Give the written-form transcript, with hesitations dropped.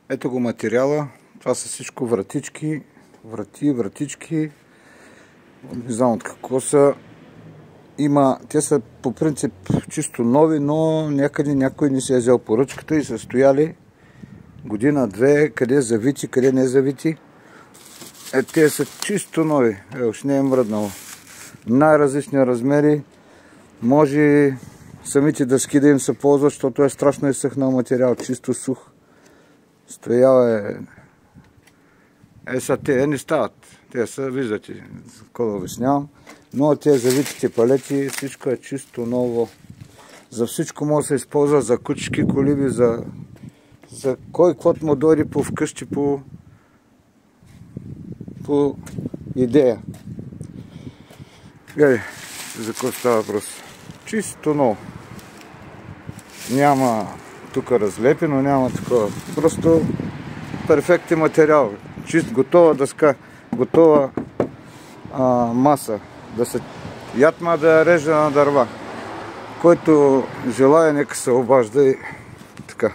Ето го материала. Това са всичко вратички, вратички. Не знам от какво са. Те са по принцип чисто нови, но някъде някой не се е взел поръчката и са стояли година-две, къде завити, къде не завити. Те са чисто нови. Още не е мръднало. Най-различни размери. Може самите дъски да им се ползват, защото е страшно изсъхнал материал, чисто сух. Стоял са те не стават. Те са, виждате, какво да обяснявам. Но те завитите палети, всичко е чисто ново. За всичко може да се използва, за кучки, колиби, за кой каквото му дойде по вкъщи, по идея. Гледай, за какво става въпрос. Чисто ново. Няма тук разлепено, няма такова. Просто перфектен материал. Чист, готова дъска, готова маса. Да се ятма да режа на дърва. Който желая, нека се обажда и така.